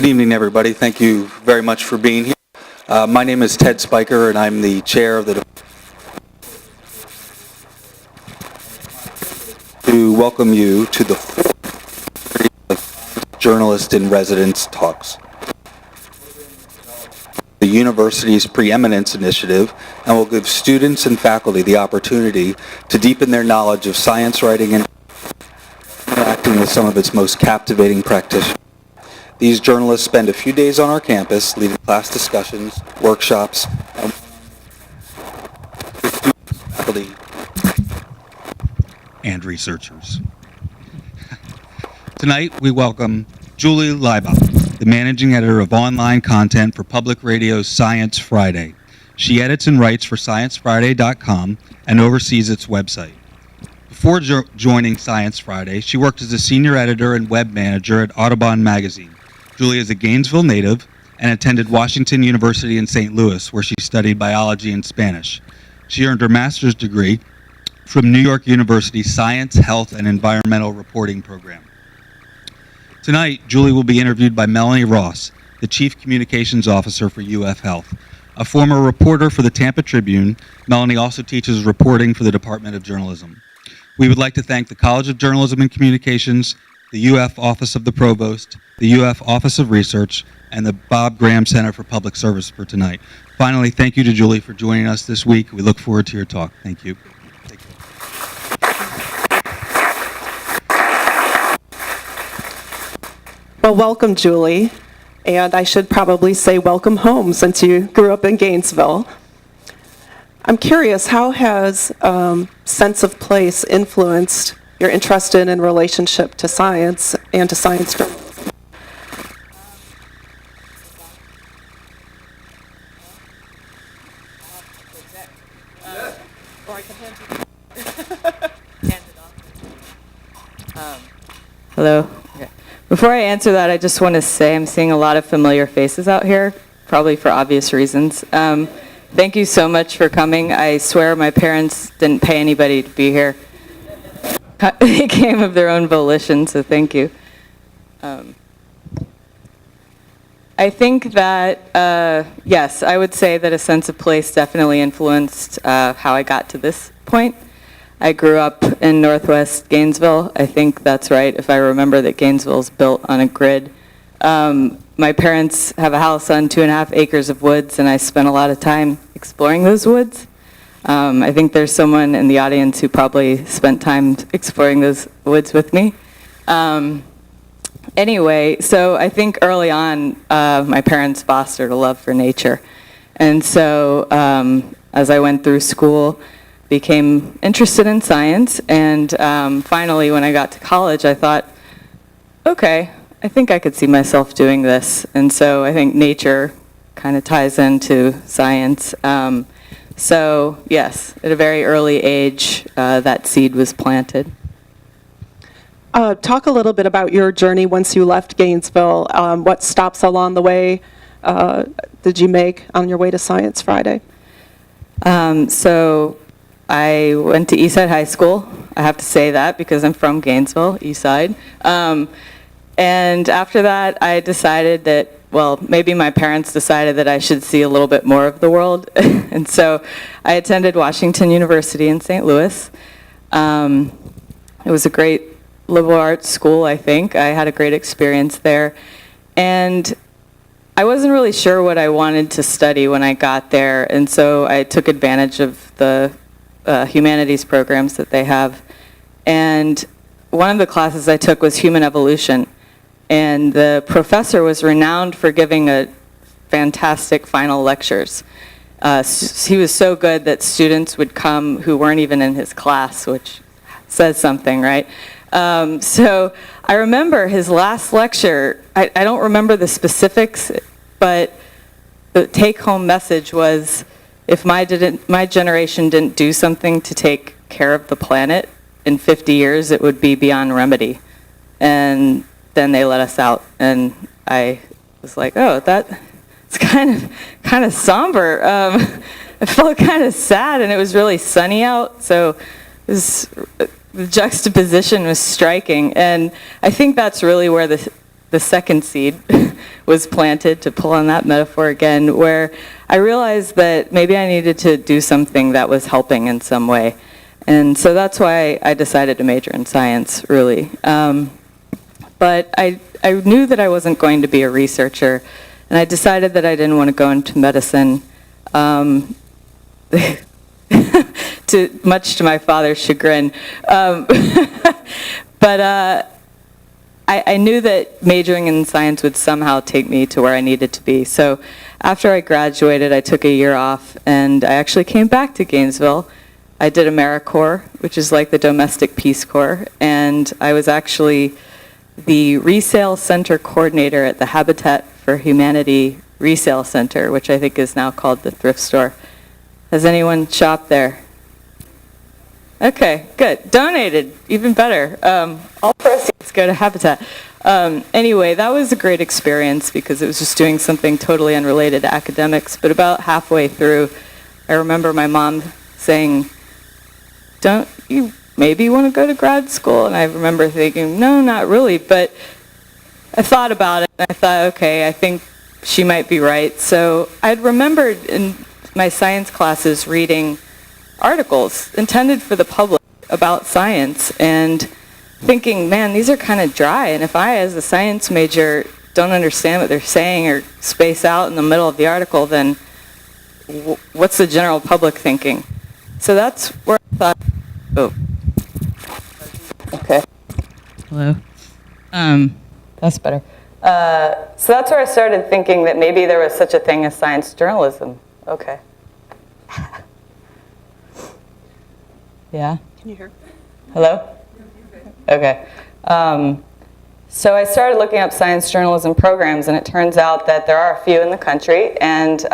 Good evening, everybody. Thank you very much for being here. My name is Ted Spiker, and I'm the chair of the to welcome you to the fourth Journalist in Residence Talks, the university's preeminence initiative, and will give students and faculty the opportunity to deepen their knowledge of science writing and interacting with some of its most captivating practitioners. These journalists spend a few days on our campus leading class discussions, workshops, and faculty and researchers. Tonight, we welcome Julie Leibach, the managing editor of online content for Public Radio's Science Friday. She edits and writes for ScienceFriday.com and oversees its website. Before joining Science Friday, she worked as a senior editor and web manager at Audubon Magazine. Julie is a Gainesville native and attended Washington University in St. Louis, where she studied biology and Spanish. She earned her master's degree from New York University's Science, Health, and Environmental Reporting program. Tonight, Julie will be interviewed by Melanie Ross, the Chief Communications Officer for UF Health. A former reporter for the Tampa Tribune, Melanie also teaches reporting for the Department of Journalism. We would like to thank the College of Journalism and Communications, the UF Office of the Provost, the UF Office of Research, and the Bob Graham Center for Public Service for tonight. Finally, thank you to Julie for joining us this week. We look forward to your talk. Thank you. Well, welcome, Julie. And I should probably say welcome home since you grew up in Gainesville. I'm curious, how has sense of place influenced your interest in and relationship to science and to science journalism? Hello. Okay. Before I answer that, I just want to say I'm seeing a lot of familiar faces out here, probably for obvious reasons. Thank you so much for coming. I swear my parents didn't pay anybody to be here. They came of their own volition, so thank you. I think that, yes, I would say that a sense of place definitely influenced how I got to this point. I grew up in Northwest Gainesville. I think that's right, if I remember that Gainesville's built on a grid. My parents have a house on 2.5 acres of woods, and I spent a lot of time exploring those woods. I think there's someone in the audience who probably spent time exploring those woods with me. Anyway, so I think early on, my parents fostered a love for nature. And so as I went through school, became interested in science, and finally when I got to college, I thought, okay, I think I could see myself doing this. And so I think nature kind of ties into science. So yes, at a very early age, that seed was planted. Talk a little bit about your journey once you left Gainesville. What stops along the way did you make on your way to Science Friday? So I went to Eastside High School. I have to say that because I'm from Gainesville, Eastside. And after that, I decided that, well, maybe my parents decided that I should see a little bit more of the world. And so I attended Washington University in St. Louis. It was a great liberal arts school, I think. I had a great experience there. And I wasn't really sure what I wanted to study when I got there, and so I took advantage of the humanities programs that they have. And one of the classes I took was human evolution. And the professor was renowned for giving a fantastic final lectures. He was so good that students would come who weren't even in his class, which says something, right? So I remember his last lecture. I don't remember the specifics, but the take-home message was, if my generation didn't do something to take care of the planet, in 50 years it would be beyond remedy. And then they let us out, and I was like, oh, it's kind of somber. I felt kind of sad, and it was really sunny out, so the juxtaposition was striking. And I think that's really where the the second seed was planted, to pull on that metaphor again, where I realized that maybe I needed to do something that was helping in some way. And so that's why I decided to major in science, really. But I knew that I wasn't going to be a researcher, and I decided that I didn't want to go into medicine, much to my father's chagrin. But I knew that majoring in science would somehow take me to where I needed to be. So after I graduated, I took a year off, and I actually came back to Gainesville. I did AmeriCorps, which is like the domestic Peace Corps, and I was actually the resale center coordinator at the Habitat for Humanity resale center, which I think is now called the thrift store. Has anyone shopped there? Okay, good. Donated, even better. All proceeds go to Habitat. Anyway, that was a great experience because it was just doing something totally unrelated to academics. But about halfway through, I remember my mom saying, "Don't you maybe want to go to grad school?" And I remember thinking, no, not really. But I thought about it, and I thought, okay, I think she might be right. So I'd remembered in my science classes reading articles intended for the public about science and thinking, man, these are kind of dry. And if I, as a science major, don't understand what they're saying or space out in the middle of the article, then what's the general public thinking? So that's where I thought, oh. Okay. Hello. That's better. So that's where I started thinking that maybe there was such a thing as science journalism. Okay. Yeah? Can you hear? Hello? Okay. So I started looking up science journalism programs, and it turns out that there are a few in the country, and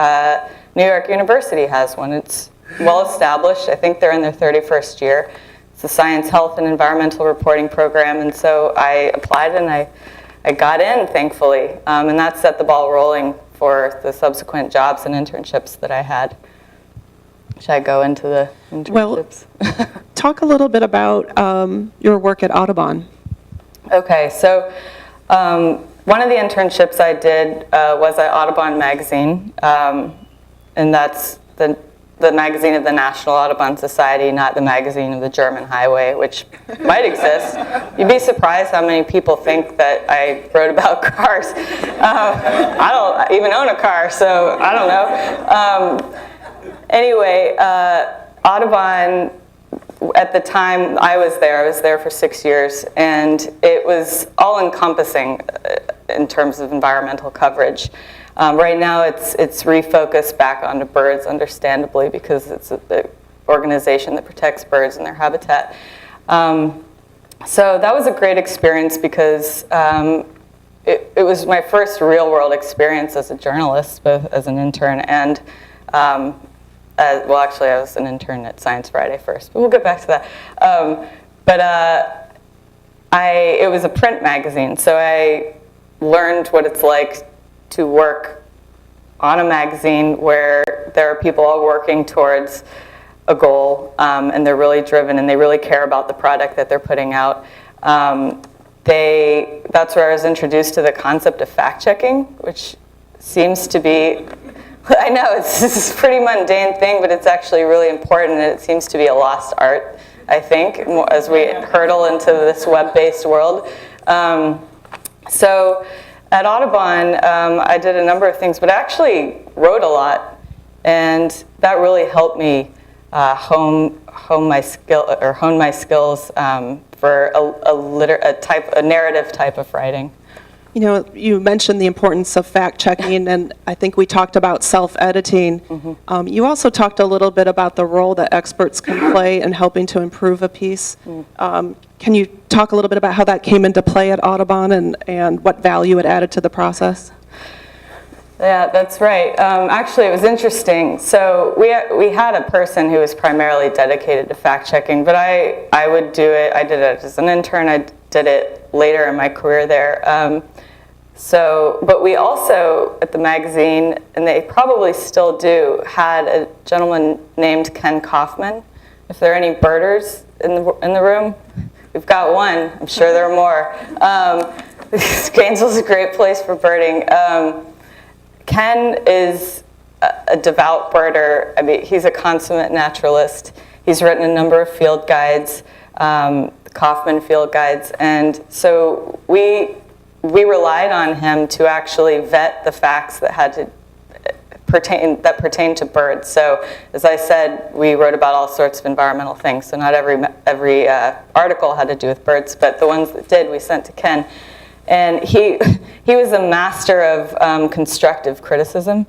New York University has one. It's well established. I think they're in their 31st year. It's the Science, Health, and Environmental Reporting Program, and so I applied and I got in, thankfully, and that set the ball rolling for the subsequent jobs and internships that I had. Should I go into the internships? Well, talk a little bit about your work at Audubon. Okay, so one of the internships I did was at Audubon Magazine, and that's the magazine of the National Audubon Society, not the magazine of the German Highway, which might exist. You'd be surprised how many people think that I wrote about cars. I don't even own a car, so I don't know. Anyway, Audubon, at the time I was there for 6 years, and it was all-encompassing in terms of environmental coverage. Right now it's refocused back onto birds, understandably, because it's an organization that protects birds and their habitat. So that was a great experience because it was my first real-world experience as a journalist, both as an intern and well, actually, I was an intern at Science Friday first, but we'll get back to that. It was a print magazine, so I learned what it's like to work on a magazine where there are people all working towards a goal, and they're really driven, and they really care about the product that they're putting out. That's where I was introduced to the concept of fact-checking, which seems to be, I know, it's a pretty mundane thing, but it's actually really important, and it seems to be a lost art, I think, as we hurtle into this web-based world. So at Audubon, I did a number of things, but I actually wrote a lot, and that really helped me hone my skills for a narrative type of writing. You know, you mentioned the importance of fact-checking, and I think we talked about self-editing. Mm-hmm. You also talked a little bit about the role that experts can play in helping to improve a piece. Can you talk a little bit about how that came into play at Audubon and what value it added to the process? Yeah, that's right. Actually, it was interesting. So we had a person who was primarily dedicated to fact-checking, but I would do it. I did it as an intern. I did it later in my career there. But we also, at the magazine, and they probably still do, had a gentleman named Ken Kaufman. If there are any birders in the room, we've got one. I'm sure there are more. Gainesville's a great place for birding. Ken is a devout birder. I mean, he's a consummate naturalist. He's written a number of field guides, Kaufman field guides, and so we relied on him to actually vet the facts that had to pertain to birds. So, as I said, we wrote about all sorts of environmental things. So not every article had to do with birds, but the ones that did, we sent to Ken. And he was a master of constructive criticism,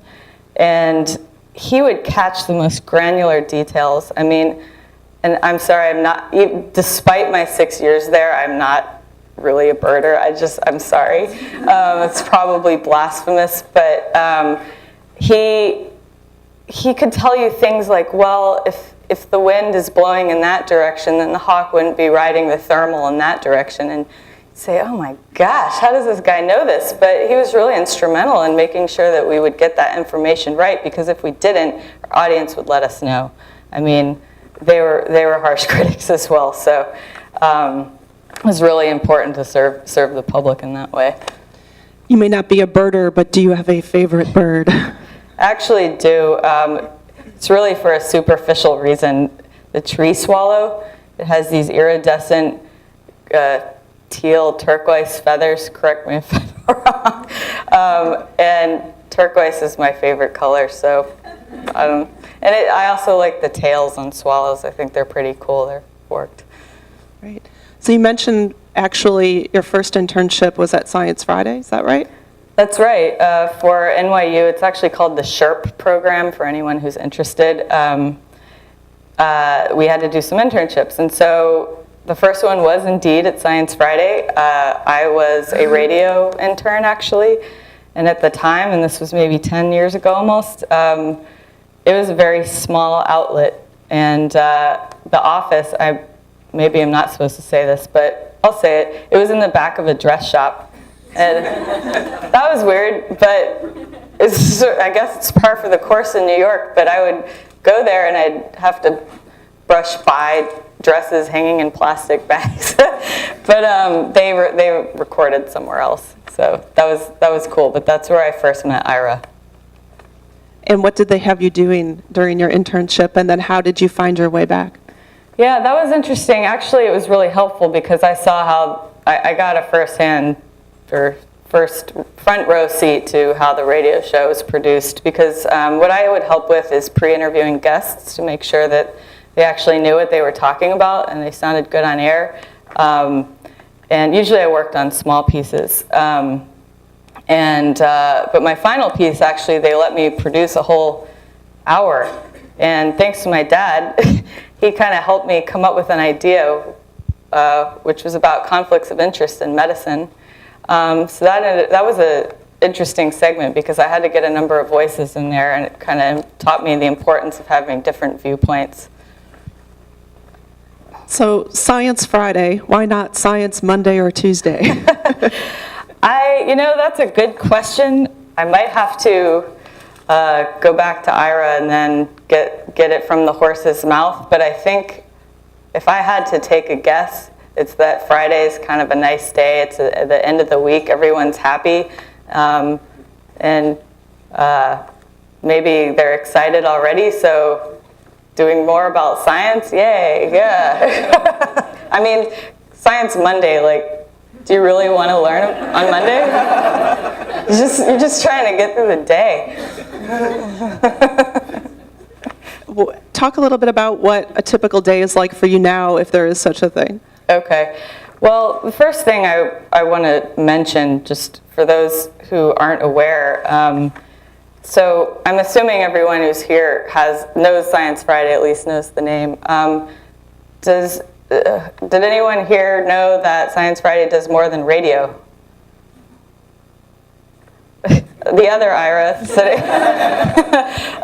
and he would catch the most granular details. I mean, and I'm sorry, I'm not, despite my 6 years there, I'm not really a birder. I'm sorry. It's probably blasphemous, but he could tell you things like, well, if the wind is blowing in that direction, then the hawk wouldn't be riding the thermal in that direction. And you'd say, oh my gosh, how does this guy know this? But he was really instrumental in making sure that we would get that information right, because if we didn't, our audience would let us know. I mean, they were harsh critics as well, so it was really important to serve the public in that way. You may not be a birder, but do you have a favorite bird? I actually do. It's really for a superficial reason. The tree swallow, it has these iridescent teal turquoise feathers, correct me if I'm wrong, and turquoise is my favorite color, so I also like the tails on swallows. I think they're pretty cool. They're forked. Right. So you mentioned actually your first internship was at Science Friday, is that right? That's right. For NYU, it's actually called the SHERP program for anyone who's interested. We had to do some internships, and so the first one was indeed at Science Friday. I was a radio intern, actually, and at the time, and this was maybe 10 years ago almost, it was a very small outlet, and the office, maybe I'm not supposed to say this, but I'll say it, it was in the back of a dress shop. And that was weird, but I guess it's par for the course in New York, but I would go there and I'd have to brush by dresses hanging in plastic bags. But they recorded somewhere else, so that was cool, but that's where I first met Ira. And what did they have you doing during your internship, and then how did you find your way back? Yeah, that was interesting. Actually, it was really helpful because I saw how I got a first front row seat to how the radio show was produced, because what I would help with is pre-interviewing guests to make sure that they actually knew what they were talking about and they sounded good on air. And usually I worked on small pieces. But my final piece, actually, they let me produce a whole hour. And thanks to my dad, he kind of helped me come up with an idea, which was about conflicts of interest in medicine. So that was an interesting segment because I had to get a number of voices in there, and it kind of taught me the importance of having different viewpoints. So Science Friday, why not Science Monday or Tuesday? That's a good question. I might have to go back to Ira and then get it from the horse's mouth, but I think if I had to take a guess, it's that Friday is kind of a nice day. It's at the end of the week. Everyone's happy. And maybe they're excited already, so doing more about science, yay, yeah. I mean, Science Monday, do you really want to learn on Monday? You're just trying to get through the day. Talk a little bit about what a typical day is like for you now, if there is such a thing. Okay. Well, the first thing I want to mention, just for those who aren't aware, so I'm assuming everyone who's here knows Science Friday, at least knows the name. Did anyone here know that Science Friday does more than radio? The other Ira said it.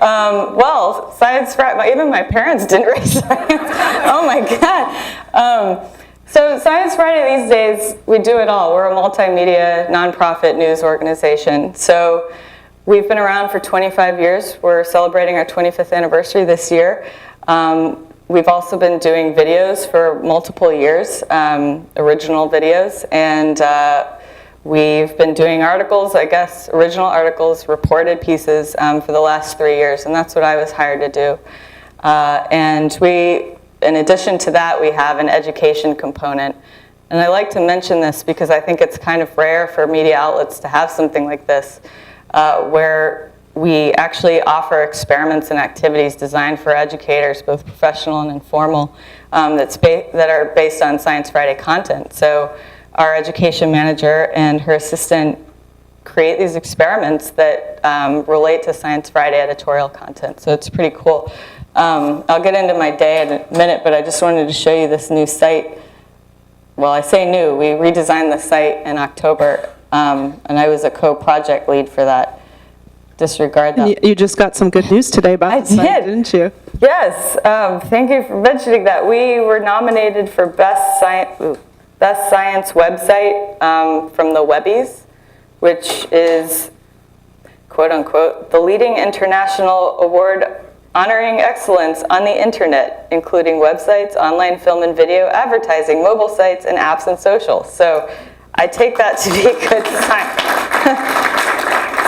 Well, Science Friday, even my parents didn't raise science. Oh my God. So Science Friday these days, we do it all. We're a multimedia nonprofit news organization. So we've been around for 25 years. We're celebrating our 25th anniversary this year. We've also been doing videos for multiple years, original videos, and we've been doing articles, I guess, original articles, reported pieces for the last 3 years, and that's what I was hired to do. And in addition to that, we have an education component. And I like to mention this because I think it's kind of rare for media outlets to have something like this, where we actually offer experiments and activities designed for educators, both professional and informal, that are based on Science Friday content. So our education manager and her assistant create these experiments that relate to Science Friday editorial content. So it's pretty cool. I'll get into my day in a minute, but I just wanted to show you this new site. Well, I say new. We redesigned the site in October, and I was a co-project lead for that. Disregard that. You just got some good news today about the site, didn't you? Yes. Thank you for mentioning that. We were nominated for Best Science Website from the Webbies, which is, quote unquote, the leading international award honoring excellence on the internet, including websites, online film and video, advertising, mobile sites, and apps and social. So I take that to be a good sign.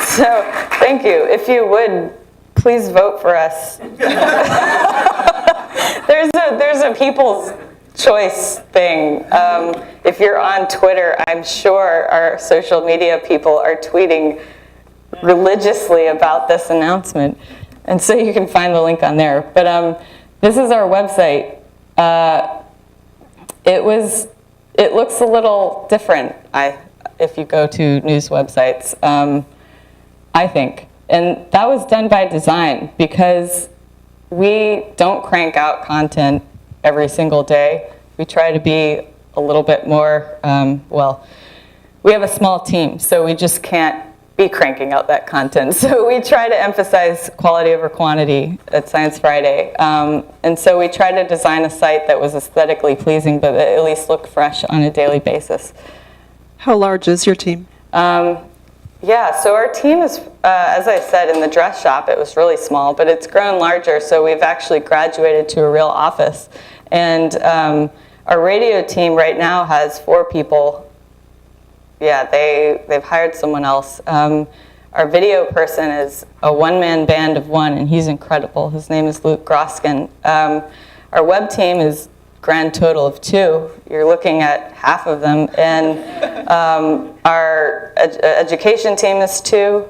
So thank you. If you would, please vote for us. There's a people's choice thing. If you're on Twitter, I'm sure our social media people are tweeting religiously about this announcement. And so you can find the link on there. But this is our website. It looks a little different if you go to news websites, I think. And that was done by design because we don't crank out content every single day. We try to be a little bit more, we have a small team, so we just can't be cranking out that content. So we try to emphasize quality over quantity at Science Friday. And so we try to design a site that was aesthetically pleasing, but at least looked fresh on a daily basis. How large is your team? Yeah, so our team is, as I said, in the dress shop, it was really small, but it's grown larger, so we've actually graduated to a real office. And our radio team right now has 4 people. Yeah, they've hired someone else. Our video person is a one-man band of 1, and he's incredible. His name is Luke Groskin. Our web team is grand total of 2. You're looking at half of them. And our education team is 2.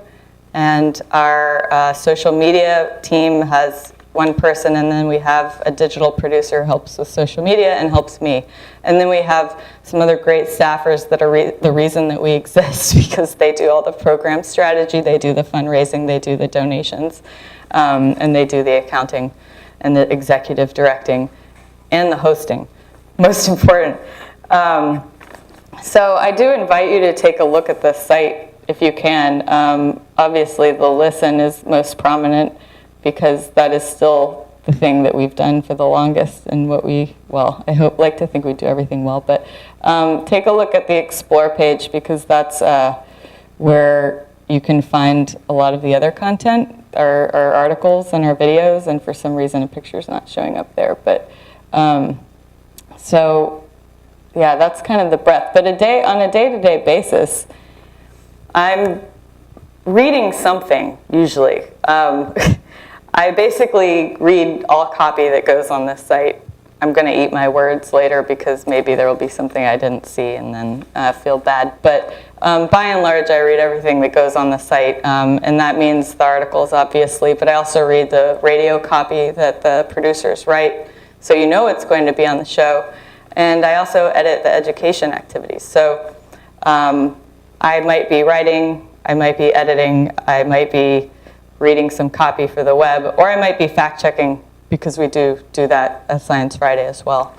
And our social media team has 1 person. And then we have a digital producer who helps with social media and helps me. And then we have some other great staffers that are the reason that we exist, because they do all the program strategy, they do the fundraising, they do the donations, and they do the accounting and the executive directing. And the hosting, most important. So I do invite you to take a look at this site if you can. Obviously, the listen is most prominent because that is still the thing that we've done for the longest and what I like to think we do everything well. But take a look at the Explore page because that's where you can find a lot of the other content, our articles and our videos, and for some reason a picture's not showing up there. But so, yeah, that's kind of the breadth. But on a day-to-day basis, I'm reading something, usually. I basically read all copy that goes on this site. I'm going to eat my words later because maybe there will be something I didn't see and then feel bad. But by and large, I read everything that goes on the site. And that means the articles, obviously, but I also read the radio copy that the producers write. So you know it's going to be on the show. And I also edit the education activities. So I might be writing, I might be editing, I might be reading some copy for the web, or I might be fact-checking because we do that at Science Friday as well.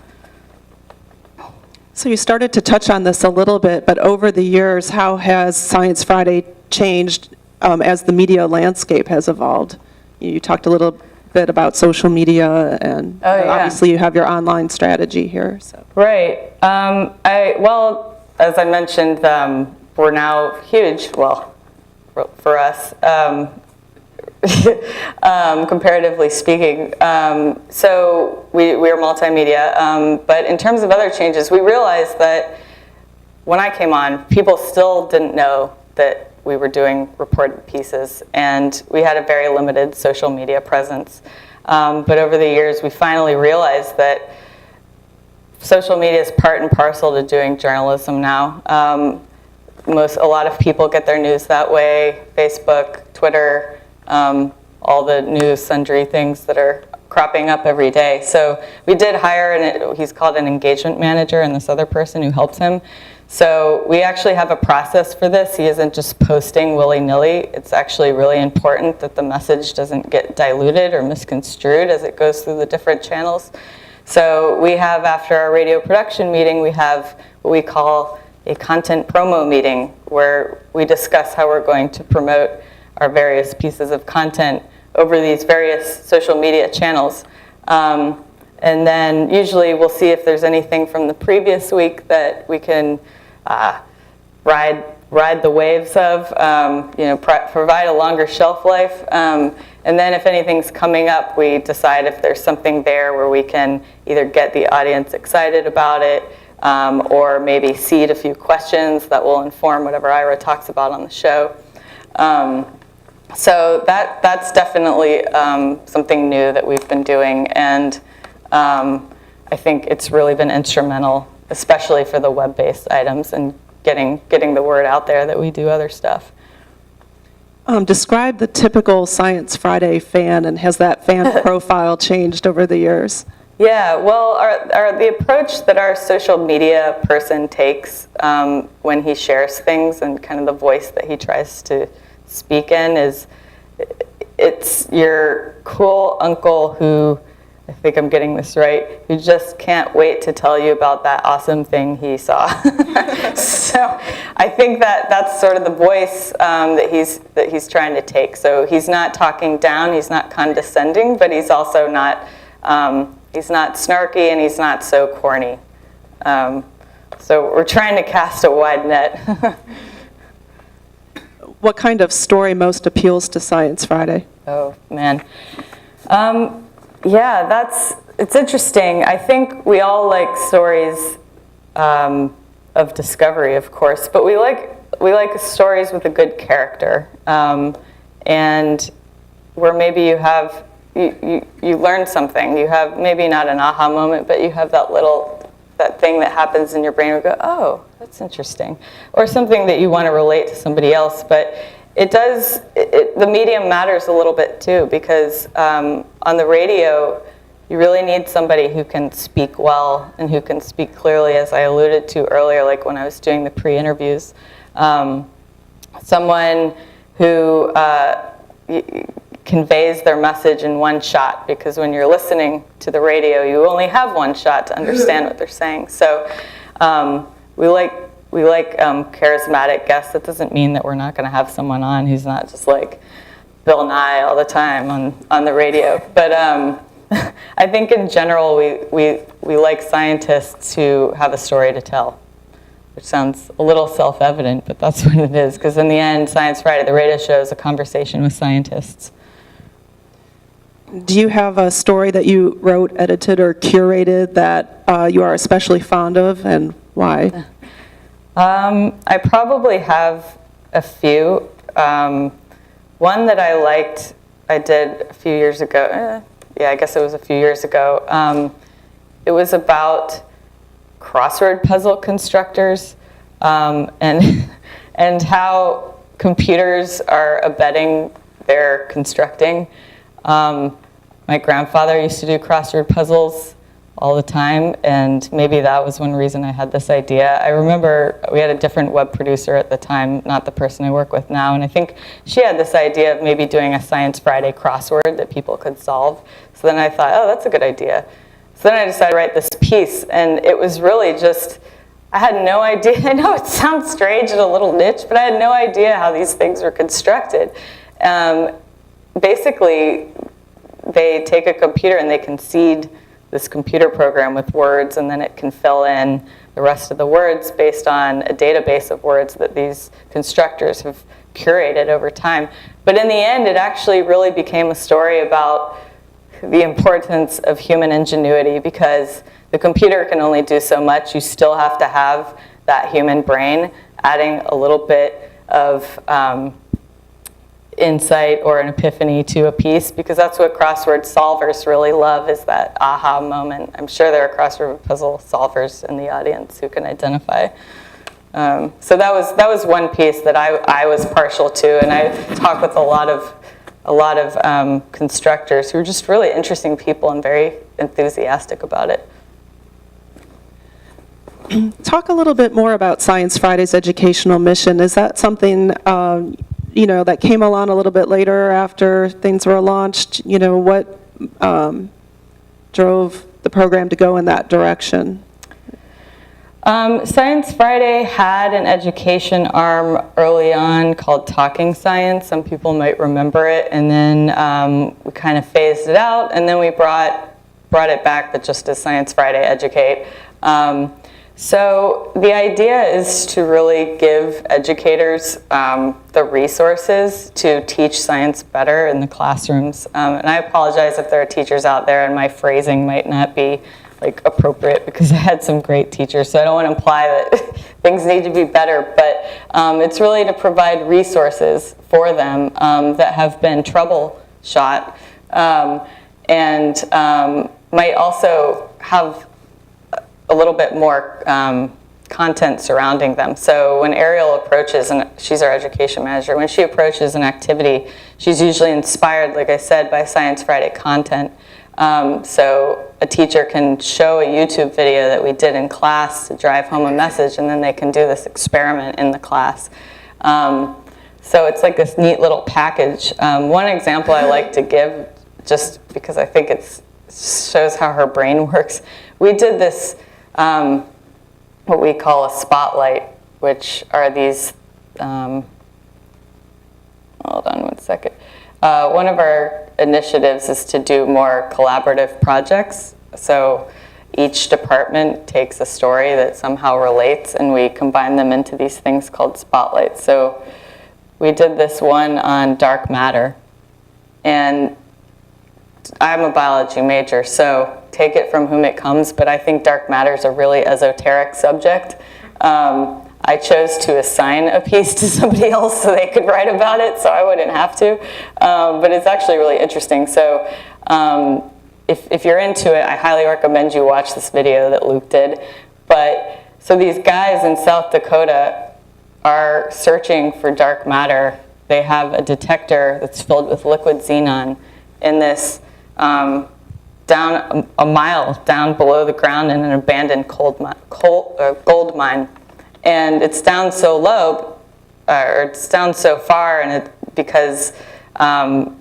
So you started to touch on this a little bit, but over the years, how has Science Friday changed as the media landscape has evolved? You talked a little bit about social media, and obviously you have your online strategy here. So. Right. Well, as I mentioned, we're now huge, well, for us, comparatively speaking. So we are multimedia. But in terms of other changes, we realized that when I came on, people still didn't know that we were doing reported pieces, and we had a very limited social media presence. But over the years, we finally realized that social media is part and parcel to doing journalism now. A lot of people get their news that way: Facebook, Twitter, all the news, sundry things that are cropping up every day. So we did hire, he's called an engagement manager, and this other person who helps him. So we actually have a process for this. He isn't just posting willy-nilly. It's actually really important that the message doesn't get diluted or misconstrued as it goes through the different channels. So we have, after our radio production meeting, we have what we call a content promo meeting, where we discuss how we're going to promote our various pieces of content over these various social media channels. And then usually we'll see if there's anything from the previous week that we can ride the waves of, provide a longer shelf life. And then if anything's coming up, we decide if there's something there where we can either get the audience excited about it, or maybe seed a few questions that will inform whatever Ira talks about on the show. So that's definitely something new that we've been doing, and I think it's really been instrumental, especially for the web-based items, and getting the word out there that we do other stuff. Describe the typical Science Friday fan, and has that fan profile changed over the years? Yeah, well, the approach that our social media person takes when he shares things, and kind of the voice that he tries to speak in, is it's your cool uncle who, I think I'm getting this right, who just can't wait to tell you about that awesome thing he saw. So I think that's sort of the voice that he's trying to take. So he's not talking down, he's not condescending, but he's also not he's not snarky, and he's not so corny. So we're trying to cast a wide net. What kind of story most appeals to Science Friday? Oh, man. Yeah, it's interesting. I think we all like stories of discovery, of course, but we like stories with a good character, and where maybe you learn something. You have maybe not an aha moment, but you have that thing that happens in your brain where you go, oh, that's interesting, or something that you want to relate to somebody else. But the medium matters a little bit too, because on the radio, you really need somebody who can speak well and who can speak clearly, as I alluded to earlier, like when I was doing the pre-interviews. Someone who conveys their message in one shot, because when you're listening to the radio, you only have one shot to understand what they're saying. So we like charismatic guests. That doesn't mean that we're not going to have someone on who's not just like Bill Nye all the time on the radio. But I think in general, we like scientists who have a story to tell, which sounds a little self-evident, but that's what it is. Because in the end, Science Friday, the radio show, is a conversation with scientists. Do you have a story that you wrote, edited, or curated that you are especially fond of, and why? I probably have a few. One that I liked, I did a few years ago. I guess it was a few years ago. It was about crossword puzzle constructors, and how computers are abetting their constructing. My grandfather used to do crossword puzzles all the time, and maybe that was one reason I had this idea. I remember we had a different web producer at the time, not the person I work with now, and I think she had this idea of maybe doing a Science Friday crossword that people could solve. So then I thought, oh, that's a good idea. So then I decided to write this piece, and it was really just, I had no idea. I know it sounds strange and a little niche, but I had no idea how these things were constructed. Basically, they take a computer and they can seed this computer program with words, and then it can fill in the rest of the words based on a database of words that these constructors have curated over time. But in the end, it actually really became a story about the importance of human ingenuity, because the computer can only do so much. You still have to have that human brain, adding a little bit of insight or an epiphany to a piece, because that's what crossword solvers really love, is that aha moment. I'm sure there are crossword puzzle solvers in the audience who can identify. So that was one piece that I was partial to, and I talked with a lot of constructors who are just really interesting people and very enthusiastic about it. Talk a little bit more about Science Friday's educational mission. Is that something that came along a little bit later after things were launched? What drove the program to go in that direction? Science Friday had an education arm early on called Talking Science. Some people might remember it, and then we kind of phased it out, and then we brought it back, but just as Science Friday Educate. So the idea is to really give educators the resources to teach science better in the classrooms. And I apologize if there are teachers out there and my phrasing might not be appropriate, because I had some great teachers, so I don't want to imply that things need to be better, but it's really to provide resources for them that have been troubleshot and might also have a little bit more content surrounding them. So when Ariel approaches, and she's our education manager, when she approaches an activity, she's usually inspired, like I said, by Science Friday content. So a teacher can show a YouTube video that we did in class to drive home a message, and then they can do this experiment in the class. So it's like this neat little package. One example I like to give, just because I think it shows how her brain works, we did this, what we call a spotlight, which are these, hold on one second. One of our initiatives is to do more collaborative projects. So each department takes a story that somehow relates, and we combine them into these things called spotlights. So we did this one on dark matter. And I'm a biology major, so take it from whom it comes, but I think dark matter is a really esoteric subject. I chose to assign a piece to somebody else so they could write about it, so I wouldn't have to. But it's actually really interesting. So if you're into it, I highly recommend you watch this video that Luke did. But so these guys in South Dakota are searching for dark matter. They have a detector that's filled with liquid xenon in this down a mile down below the ground in an abandoned gold mine. And it's down so low, or it's down so far, and because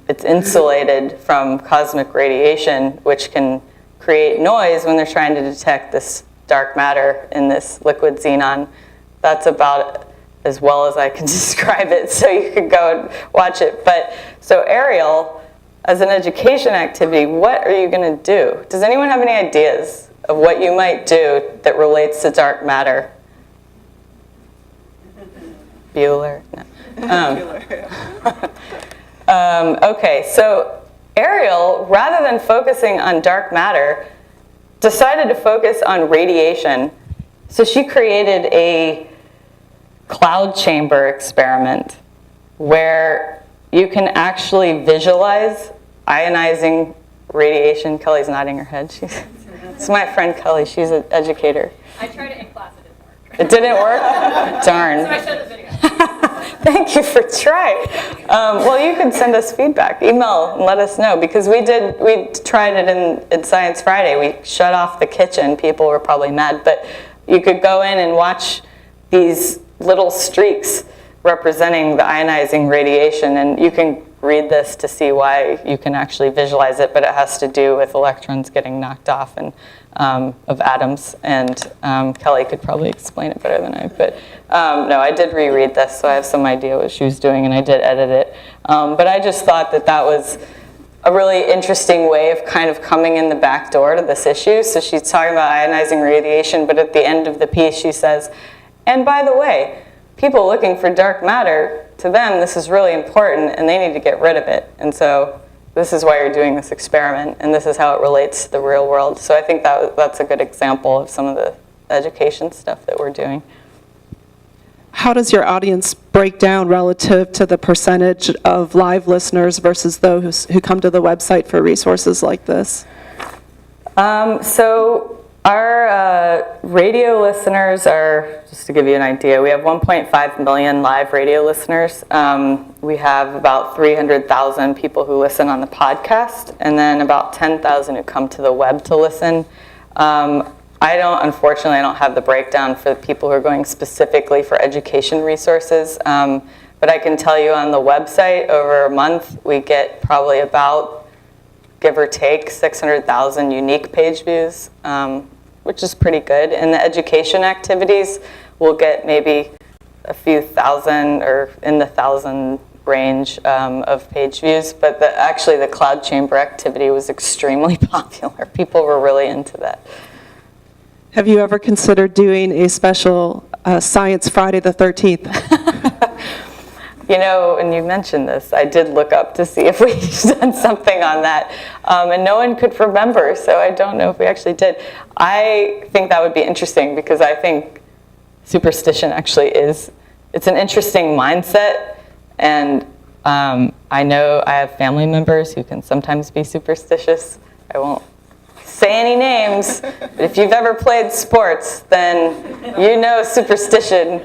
it's insulated from cosmic radiation, which can create noise when they're trying to detect this dark matter in this liquid xenon. That's about as well as I can describe it, so you could go and watch it. But so Ariel, as an education activity, what are you going to do? Does anyone have any ideas of what you might do that relates to dark matter? Bueller? No. Okay, so Ariel, rather than focusing on dark matter, decided to focus on radiation. So she created a cloud chamber experiment where you can actually visualize ionizing radiation. Kelly's nodding her head. It's my friend Kelly. She's an educator. I tried it in class. It didn't work? Darn. So I showed the video. Thank you for trying. Well, you can send us feedback. Email and let us know, because we tried it in Science Friday. We shut off the kitchen. People were probably mad, but you could go in and watch these little streaks representing the ionizing radiation, and you can read this to see why you can actually visualize it, but it has to do with electrons getting knocked off and of atoms, and Kelly could probably explain it better than I. But no, I did reread this, so I have some idea what she was doing, and I did edit it. But I just thought that that was a really interesting way of kind of coming in the back door to this issue. So she's talking about ionizing radiation, but at the end of the piece she says, and by the way, people looking for dark matter, to them this is really important and they need to get rid of it. And so this is why you're doing this experiment, and this is how it relates to the real world. So I think that's a good example of some of the education stuff that we're doing. how does your audience break down relative to the percentage of live listeners versus those who come to the website for resources like this? So our radio listeners are, just to give you an idea, we have 1.5 million live radio listeners. We have about 300,000 people who listen on the podcast, and then about 10,000 who come to the web to listen. Unfortunately, I don't have the breakdown for the people who are going specifically for education resources, but I can tell you on the website, over a month, we get probably about, give or take, 600,000 unique page views, which is pretty good. In the education activities, we'll get maybe a few thousand or in the thousand range of page views, but actually the Cloud Chamber activity was extremely popular. People were really into that. Have you ever considered doing a special Science Friday the 13th? You know, and you mentioned this, I did look up to see if we'd done something on that, and no one could remember, so I don't know if we actually did. I think that would be interesting because I think superstition actually it's an interesting mindset, and I know I have family members who can sometimes be superstitious. I won't say any names, but if you've ever played sports, then you know superstition.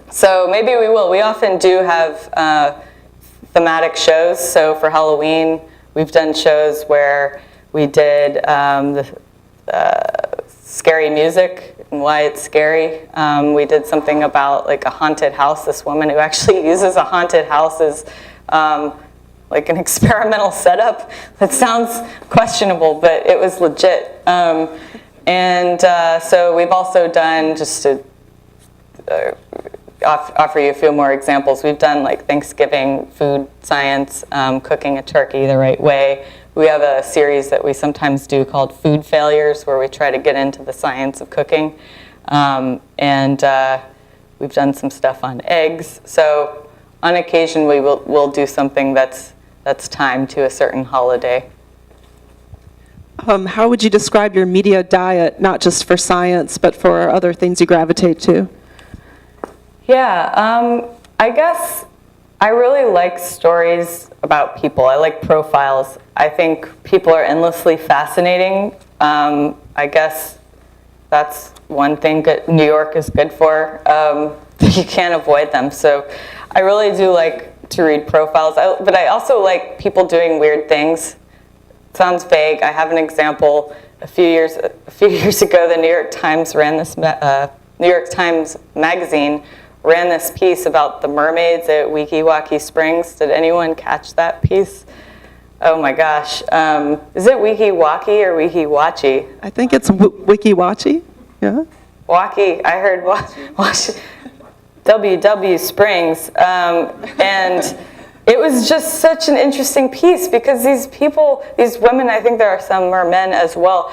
So maybe we will. We often do have thematic shows. So for Halloween, we've done shows where we did the scary music and why it's scary. We did something about like a haunted house. This woman who actually uses a haunted house as like an experimental setup. That sounds questionable, but it was legit. So we've also done, just to offer you a few more examples, we've done like Thanksgiving food science, cooking a turkey the right way. We have a series that we sometimes do called Food Failures, where we try to get into the science of cooking. We've done some stuff on eggs. So on occasion, we'll do something that's timed to a certain holiday. How would you describe your media diet, not just for science, but for other things you gravitate to? Yeah, I guess I really like stories about people. I like profiles. I think people are endlessly fascinating. I guess that's one thing New York is good for. You can't avoid them. So I really do like to read profiles, but I also like people doing weird things. It sounds vague. I have an example. A few years ago, the New York Times Magazine ran this piece about the mermaids at Weeki Wachee Springs. Did anyone catch that piece? Oh my gosh. Is it Weeki Wachee or Weeki Wachee? I think it's Weeki Wachee. Yeah. Wachee. I heard Wachee. WW Springs. And it was just such an interesting piece because these women, I think there are some mermen as well,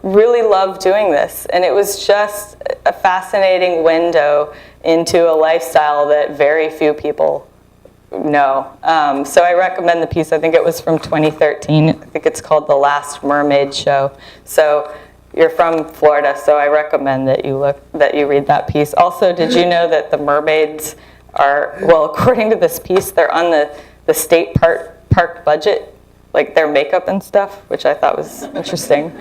really love doing this, and it was just a fascinating window into a lifestyle that very few people know. So I recommend the piece. I think it was from 2013. I think it's called The Last Mermaid Show. So you're from Florida, so I recommend that you read that piece. Also, did you know that the mermaids are, well, according to this piece, they're on the state park budget, like their makeup and stuff, which I thought was interesting.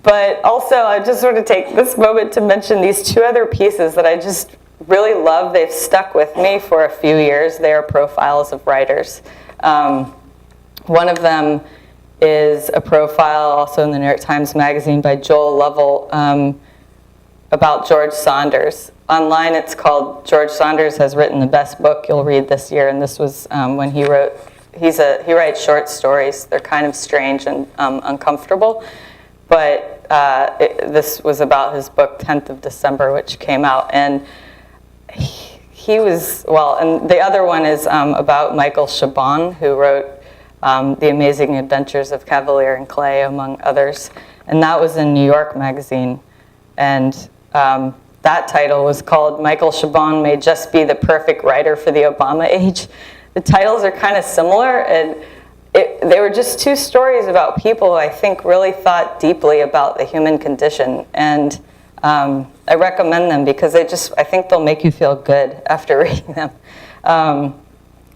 But also, I just sort of take this moment to mention these two other pieces that I just really love. They've stuck with me for a few years. They are profiles of writers. One of them is a profile also in the New York Times Magazine by Joel Lovell about George Saunders. Online it's called George Saunders Has Written the Best Book You'll Read This Year, and this was when he writes short stories. They're kind of strange and uncomfortable, but this was about his book 10th of December, which came out, and he was, well, and the other one is about Michael Chabon, who wrote The Amazing Adventures of Cavalier and Clay, among others, and that was in New York Magazine, and that title was called Michael Chabon May Just Be the Perfect Writer for the Obama Age. The titles are kind of similar, and they were just two stories about people who I think really thought deeply about the human condition. And I recommend them because I think they'll make you feel good after reading them.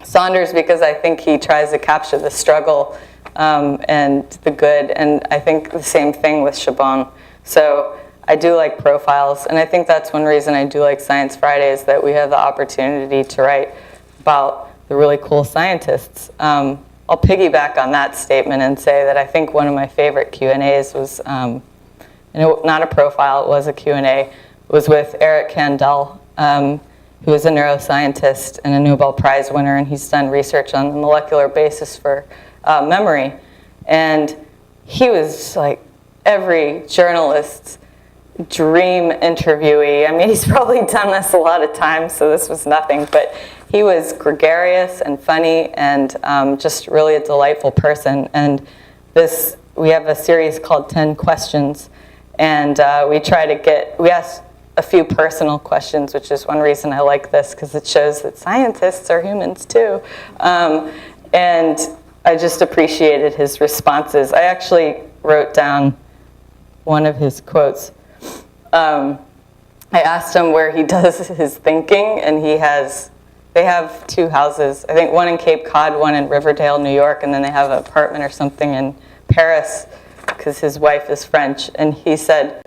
Saunders, because I think he tries to capture the struggle and the good, and I think the same thing with Chabon. So I do like profiles, and I think that's one reason I do like Science Friday, is that we have the opportunity to write about the really cool scientists. I'll piggyback on that statement and say that I think one of my favorite Q&As was, not a profile, it was a Q&A, was with Eric Kandel, who is a neuroscientist and a Nobel Prize winner, and he's done research on the molecular basis for memory. And he was like every journalist's dream interviewee. I mean, he's probably done this a lot of times, so this was nothing, but he was gregarious and funny and just really a delightful person. And we have a series called 10 Questions, and we ask a few personal questions, which is one reason I like this, because it shows that scientists are humans too. And I just appreciated his responses. I actually wrote down one of his quotes. I asked him where he does his thinking, and they have two houses, I think one in Cape Cod, one in Riverdale, New York, and then they have an apartment or something in Paris, because his wife is French. And he said,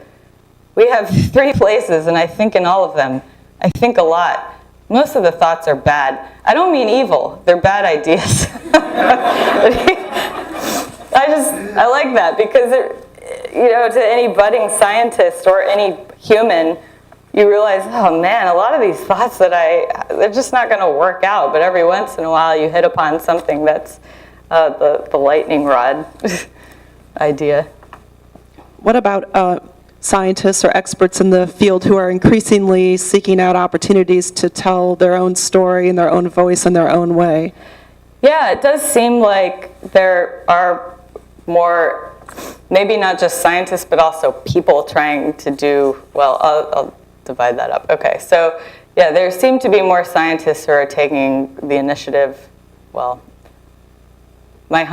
"We have 3 places, and I think in all of them. I think a lot. Most of the thoughts are bad. I don't mean evil. They're bad ideas." I like that, because to any budding scientist or any human, you realize, oh man, a lot of these thoughts they're just not going to work out. But every once in a while, you hit upon something that's the lightning rod idea. What about scientists or experts in the field who are increasingly seeking out opportunities to tell their own story in their own voice in their own way? Yeah, it does seem like there are more, maybe not just scientists, but also people trying to do, well, I'll divide that up. Okay, so yeah, there seem to be more scientists who are taking the initiative. Well, my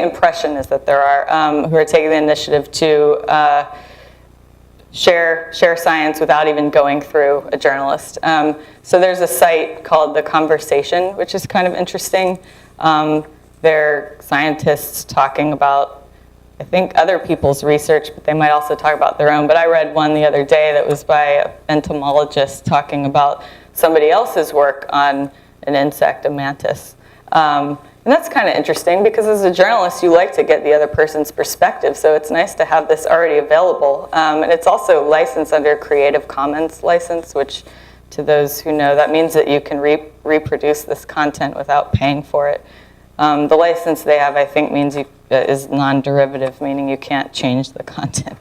impression is that there are who are taking the initiative to share science without even going through a journalist. So there's a site called The Conversation, which is kind of interesting. They're scientists talking about, I think, other people's research, but they might also talk about their own. But I read one the other day that was by an entomologist talking about somebody else's work on an insect, a mantis. And that's kind of interesting, because as a journalist, you like to get the other person's perspective, so it's nice to have this already available. And it's also licensed under Creative Commons license, which, to those who know, that means that you can reproduce this content without paying for it. The license they have, I think, means is non-derivative, meaning you can't change the content,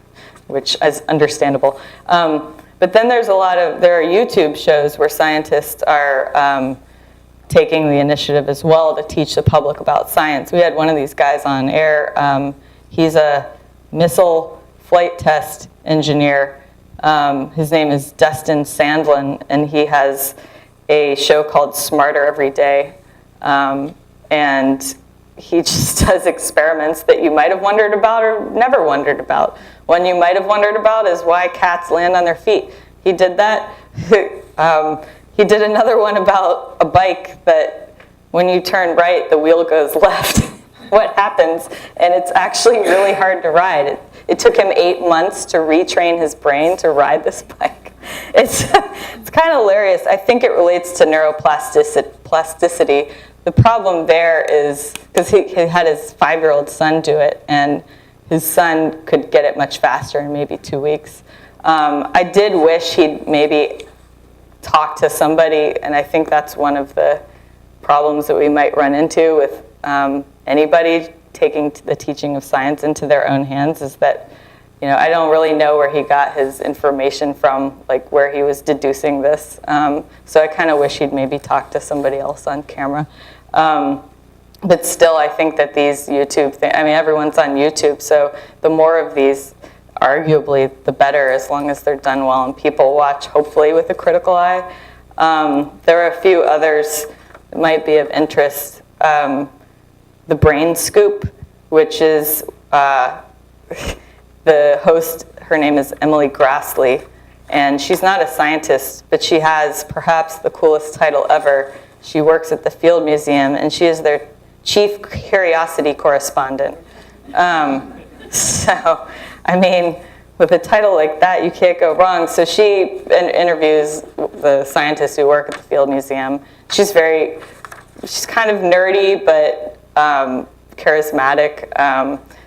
which is understandable. But then there are YouTube shows where scientists are taking the initiative as well to teach the public about science. We had one of these guys on air. He's a missile flight test engineer. His name is Dustin Sandlin, and he has a show called Smarter Every Day. And he just does experiments that you might have wondered about or never wondered about. One you might have wondered about is why cats land on their feet. He did that. He did another one about a bike that when you turn right, the wheel goes left. What happens? And it's actually really hard to ride. It took him 8 months to retrain his brain to ride this bike. It's kind of hilarious. I think it relates to neuroplasticity. The problem there is, because he had his 5-year-old son do it, and his son could get it much faster in maybe 2 weeks. I did wish he'd maybe talk to somebody, and I think that's one of the problems that we might run into with anybody taking the teaching of science into their own hands, is that, I don't really know where he got his information from, like where he was deducing this. So I kind of wish he'd maybe talk to somebody else on camera. But still, I think that these YouTube things, everyone's on YouTube, so the more of these, arguably, the better, as long as they're done well and people watch, hopefully, with a critical eye. There are a few others that might be of interest. The Brain Scoop, which is the host, her name is Emily Grassley, and she's not a scientist, but she has perhaps the coolest title ever. She works at the Field Museum, and she is their chief curiosity correspondent. So, I mean, with a title like that, you can't go wrong. So she interviews the scientists who work at the Field Museum. She's kind of nerdy, but charismatic.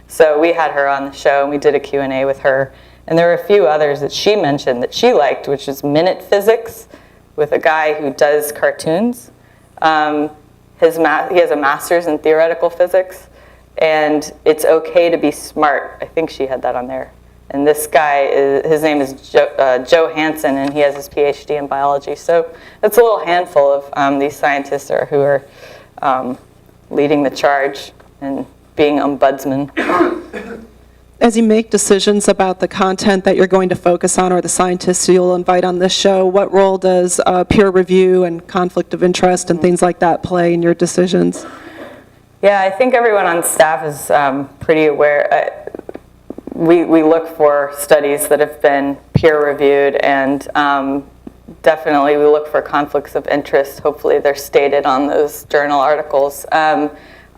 So we had her on the show, and we did a Q&A with her. And there were a few others that she mentioned that she liked, which is Minute Physics, with a guy who does cartoons. He has a master's in theoretical physics, and it's okay to be smart. I think she had that on there. And this guy, his name is Joe Hansen, and he has his PhD in biology. So it's a little handful of these scientists who are leading the charge and being ombudsman. As you make decisions about the content that you're going to focus on or the scientists you'll invite on this show, what role does peer review and conflict of interest and things like that play in your decisions? Yeah, I think everyone on staff is pretty aware. We look for studies that have been peer reviewed, and definitely we look for conflicts of interest. Hopefully they're stated on those journal articles.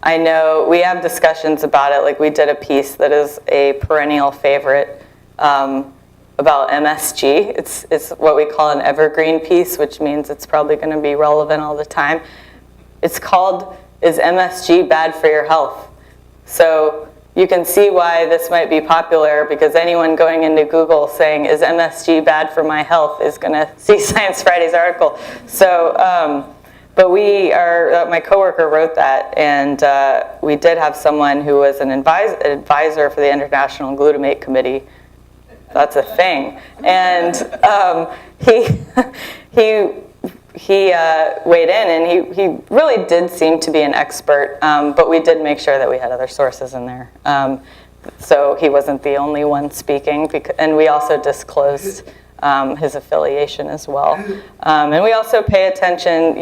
I know we have discussions about it, like we did a piece that is a perennial favorite about MSG. It's what we call an evergreen piece, which means it's probably going to be relevant all the time. It's called, Is MSG Bad for Your Health? So you can see why this might be popular, because anyone going into Google saying, is MSG bad for my health, is going to see Science Friday's article. So, but my coworker wrote that, and we did have someone who was an advisor for the International Glutamate Committee. That's a thing. And he weighed in, and he really did seem to be an expert, but we did make sure that we had other sources in there. So he wasn't the only one speaking, and we also disclosed his affiliation as well. And we also pay attention,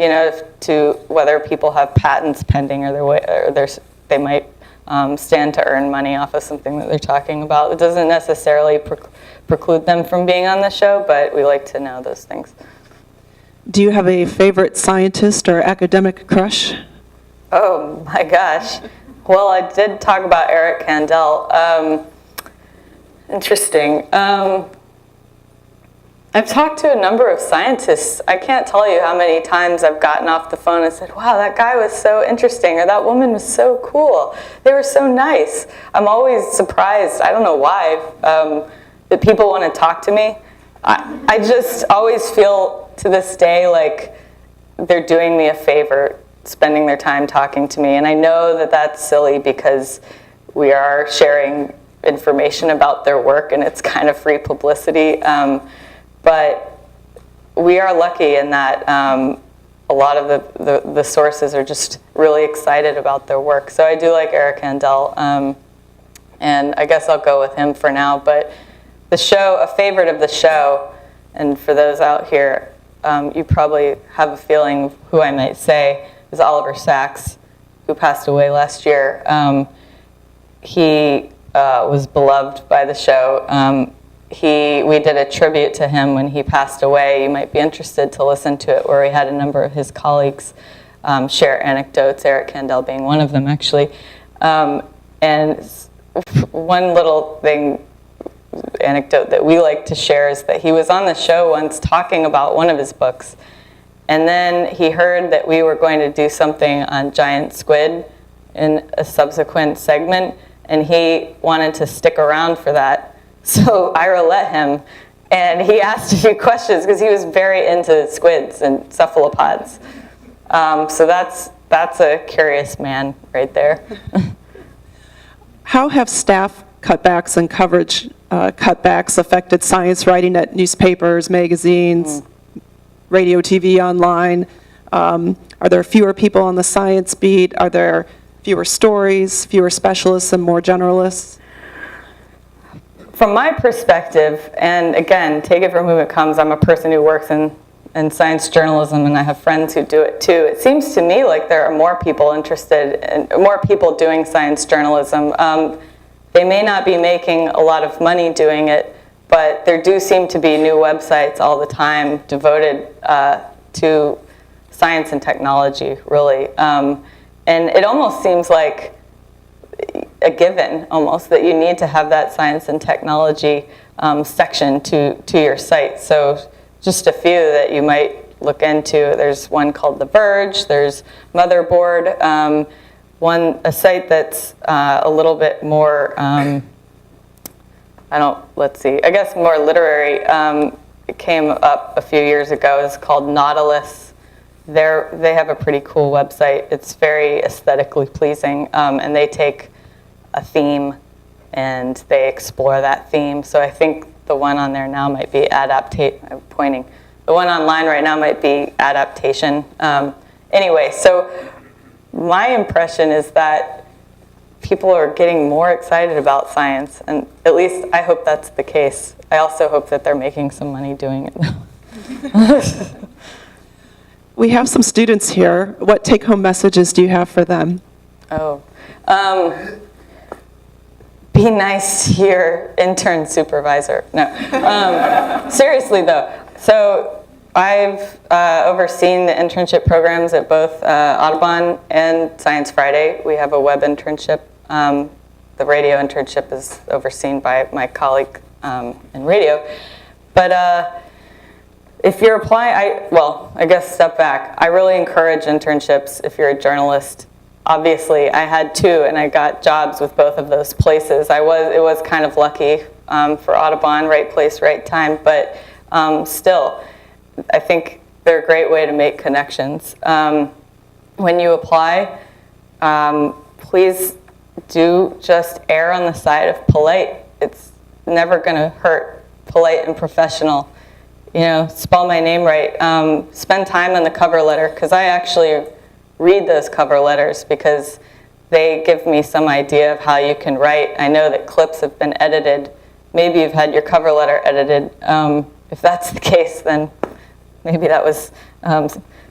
to whether people have patents pending or they might stand to earn money off of something that they're talking about. It doesn't necessarily preclude them from being on the show, but we like to know those things. Do you have a favorite scientist or academic crush? Oh my gosh. Well, I did talk about Eric Kandel. Interesting. I've talked to a number of scientists. I can't tell you how many times I've gotten off the phone and said, wow, that guy was so interesting, or that woman was so cool. They were so nice. I'm always surprised, I don't know why, that people want to talk to me. I just always feel to this day like they're doing me a favor, spending their time talking to me. And I know that that's silly because we are sharing information about their work and it's kind of free publicity. But we are lucky in that a lot of the sources are just really excited about their work. So I do like Eric Kandel, and I guess I'll go with him for now. But the show, a favorite of the show, and for those out here, you probably have a feeling of who I might say, is Oliver Sacks, who passed away last year. He was beloved by the show. We did a tribute to him when he passed away. You might be interested to listen to it, where we had a number of his colleagues share anecdotes, Eric Kandel being one of them, actually. And one little anecdote that we like to share is that he was on the show once talking about one of his books, and then he heard that we were going to do something on giant squid in a subsequent segment, and he wanted to stick around for that. So Ira let him, and he asked a few questions because he was very into squids and cephalopods. So that's a curious man right there. How have staff cutbacks and coverage cutbacks affected science writing at newspapers, magazines, radio, TV, online? Are there fewer people on the science beat? Are there fewer stories, fewer specialists, and more generalists? From my perspective, and again, take it from whom it comes, I'm a person who works in and science journalism, and I have friends who do it too. It seems to me like there are more people interested in, more people doing science journalism. They may not be making a lot of money doing it, but there do seem to be new websites all the time devoted to science and technology, really. And it almost seems like a given, almost, that you need to have that science and technology section to your site. So just a few that you might look into. There's one called The Verge. There's Motherboard. A site that's a little bit more, I guess more literary. It came up a few years ago. It's called Nautilus. They have a pretty cool website. It's very aesthetically pleasing, and they take a theme and they explore that theme. So I think the one on there now might be I'm pointing. The one online right now might be adaptation. Anyway, so my impression is that people are getting more excited about science, and at least I hope that's the case. I also hope that they're making some money doing it. We have some students here. What take-home messages do you have for them? Be nice to your intern supervisor. No, seriously though. So I've overseen the internship programs at both Audubon and Science Friday. We have a web internship. The radio internship is overseen by my colleague in radio. But if you're applying, I guess step back. I really encourage internships if you're a journalist. Obviously, I had two, and I got jobs with both of those places. It was kind of lucky for Audubon, right place, right time, but still, I think they're a great way to make connections. When you apply, please do just err on the side of polite. It's never going to hurt. Polite and professional. You know, spell my name right. Spend time on the cover letter, because I actually read those cover letters because they give me some idea of how you can write. I know that clips have been edited. Maybe you've had your cover letter edited. If that's the case, then maybe that was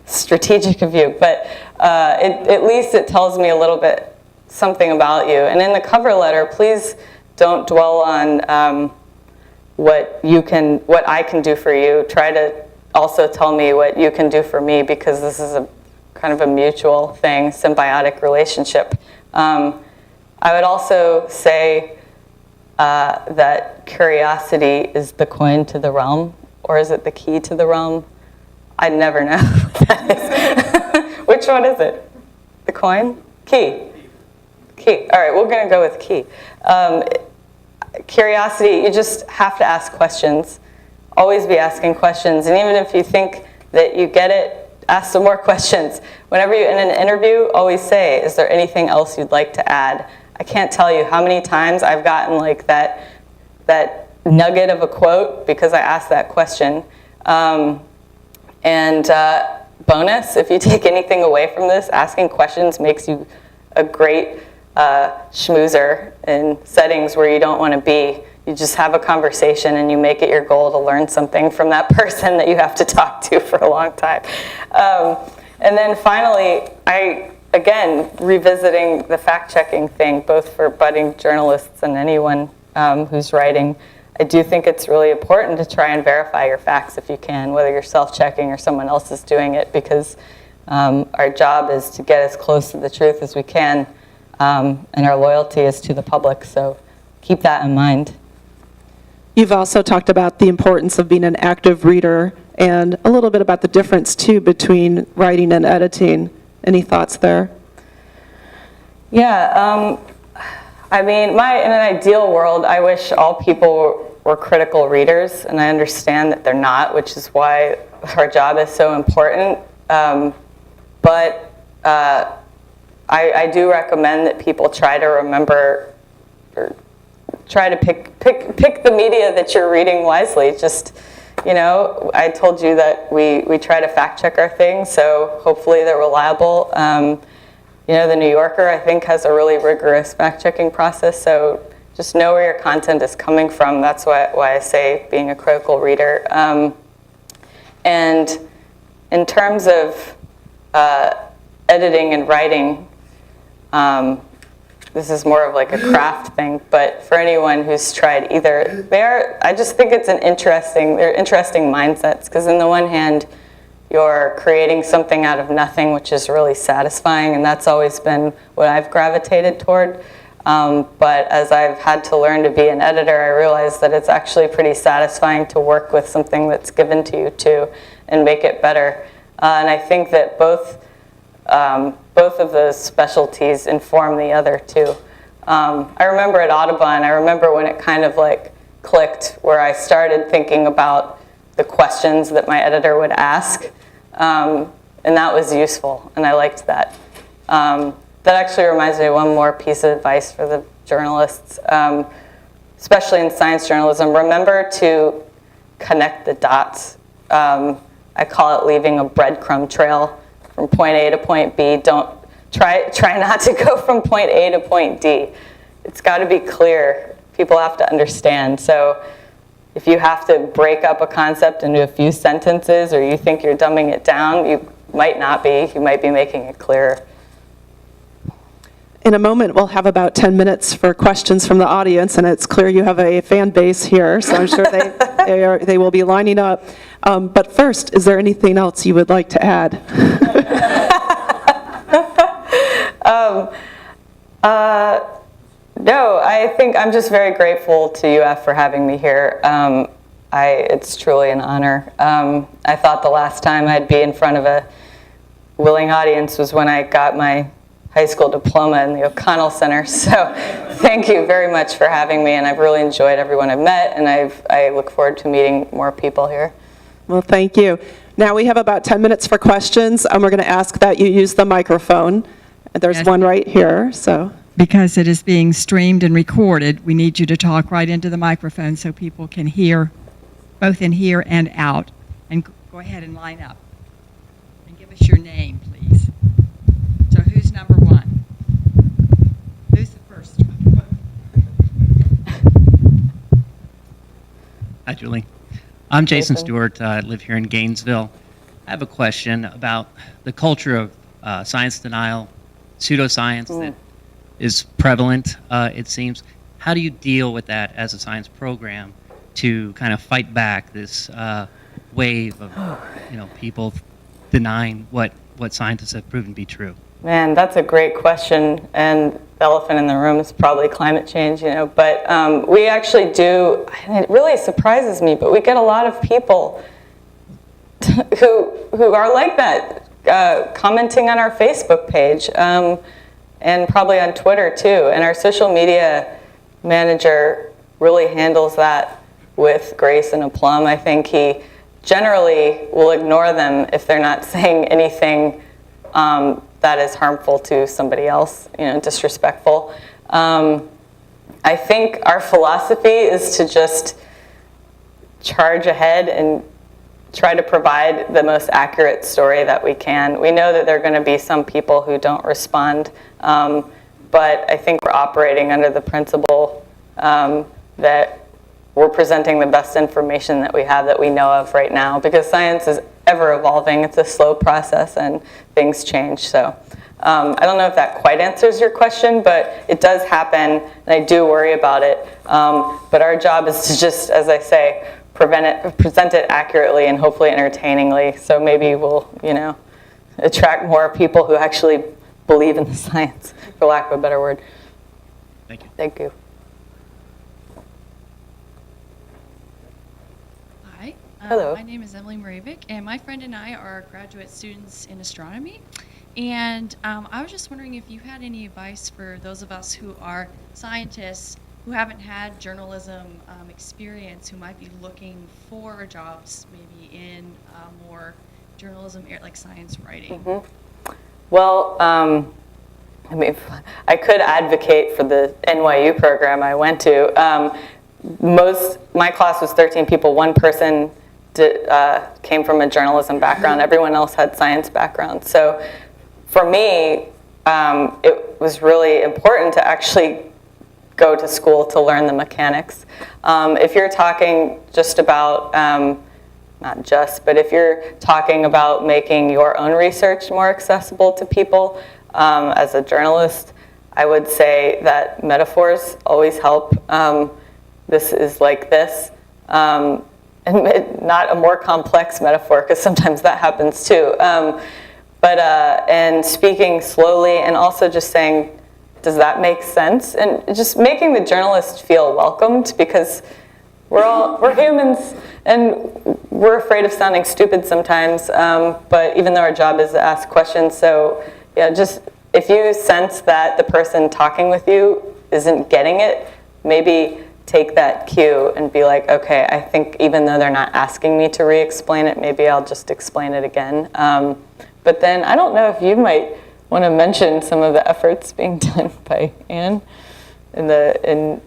strategic of you. But at least it tells me a little bit something about you. And in the cover letter, please don't dwell on what I can do for you. Try to also tell me what you can do for me, because this is a kind of a mutual thing, symbiotic relationship. I would also say that curiosity is the coin to the realm, or is it the key to the realm? I never know what that is. Which one is it? The coin? Key. Key. All right, we're going to go with key. Curiosity, you just have to ask questions. Always be asking questions. And even if you think that you get it, ask some more questions. Whenever you're in an interview, always say, is there anything else you'd like to add? I can't tell you how many times I've gotten like that nugget of a quote because I asked that question. Bonus, if you take anything away from this, asking questions makes you a great schmoozer in settings where you don't want to be. You just have a conversation and you make it your goal to learn something from that person that you have to talk to for a long time. And then finally, again, revisiting the fact-checking thing, both for budding journalists and anyone who's writing, I do think it's really important to try and verify your facts if you can, whether you're self-checking or someone else is doing it, because our job is to get as close to the truth as we can, and our loyalty is to the public, so keep that in mind. You've also talked about the importance of being an active reader and a little bit about the difference, too, between writing and editing. Any thoughts there? Yeah, I mean, in an ideal world, I wish all people were critical readers, and I understand that they're not, which is why our job is so important. But I do recommend that people try to remember, or try to pick the media that you're reading wisely. Just, you know, I told you that we try to fact check our things, so hopefully they're reliable. You know, the New Yorker, I think, has a really rigorous fact checking process, so just know where your content is coming from. That's why I say being a critical reader. And in terms of editing and writing, this is more of like a craft thing, but for anyone who's tried either, I just think they're interesting mindsets, because on the one hand, you're creating something out of nothing, which is really satisfying, and that's always been what I've gravitated toward. But as I've had to learn to be an editor, I realized that it's actually pretty satisfying to work with something that's given to you too, and make it better. And I think that both of those specialties inform the other too. I remember at Audubon, I remember when it kind of like clicked, where I started thinking about the questions that my editor would ask, and that was useful, and I liked that. That actually reminds me of one more piece of advice for the journalists, especially in science journalism. Remember to connect the dots. I call it leaving a breadcrumb trail from point A to point B. Don't try not to go from point A to point D. It's got to be clear. People have to understand. So if you have to break up a concept into a few sentences, or you think you're dumbing it down, you might not be. You might be making it clearer. In a moment, we'll have about 10 minutes for questions from the audience, and it's clear you have a fan base here, so I'm sure they will be lining up. But first, is there anything else you would like to add? No, I think I'm just very grateful to UF for having me here. It's truly an honor. I thought the last time I'd be in front of a willing audience was when I got my high school diploma in the O'Connell Center. So thank you very much for having me, and I've really enjoyed everyone I've met, and I look forward to meeting more people here. Well, thank you. Now we have about 10 minutes for questions, and we're going to ask that you use the microphone. There's one right here, so. Because it is being streamed and recorded, we need you to talk right into the microphone so people can hear, both in here and out. And go ahead and line up. And give us your name, please. So who's number one? Who's the first one? Hi, Julie. I'm Jason Stewart. I live here in Gainesville. I have a question about the culture of science denial, pseudoscience that is prevalent, it seems. How do you deal with that as a science program to kind of fight back this wave of people denying what scientists have proven to be true? Man, that's a great question, and the elephant in the room is probably climate change, but we actually do, and it really surprises me, but we get a lot of people who are like that, commenting on our Facebook page, and probably on Twitter too, and our social media manager really handles that with grace and aplomb. I think he generally will ignore them if they're not saying anything that is harmful to somebody else, disrespectful. I think our philosophy is to just charge ahead and try to provide the most accurate story that we can. We know that there are going to be some people who don't respond, but I think we're operating under the principle that we're presenting the best information that we have that we know of right now, because science is ever evolving. It's a slow process and things change. So I don't know if that quite answers your question, but it does happen, and I do worry about it. But our job is to just, as I say, present it accurately and hopefully entertainingly. So maybe we'll, attract more people who actually believe in the science, for lack of a better word. Thank you. Thank you. Hi. Hello. My name is Emily Moravik, and my friend and I are graduate students in astronomy. And I was just wondering if you had any advice for those of us who are scientists who haven't had journalism experience, who might be looking for jobs maybe in more journalism, like science writing. Mm-hmm. Well, I could advocate for the NYU program I went to. My class was 13 people. One person came from a journalism background. Everyone else had science background. So for me, it was really important to actually go to school to learn the mechanics. If you're talking just about, I not just, but if you're talking about making your own research more accessible to people, as a journalist, I would say that metaphors always help. This is like this. And not a more complex metaphor, because sometimes that happens too. And speaking slowly, and also just saying, does that make sense? And just making the journalist feel welcomed, because we're humans, and we're afraid of sounding stupid sometimes, but even though our job is to ask questions, so yeah, just if you sense that the person talking with you isn't getting it, maybe take that cue and be like, okay, I think even though they're not asking me to re-explain it, maybe I'll just explain it again. But then I don't know if you might want to mention some of the efforts being done by Anne in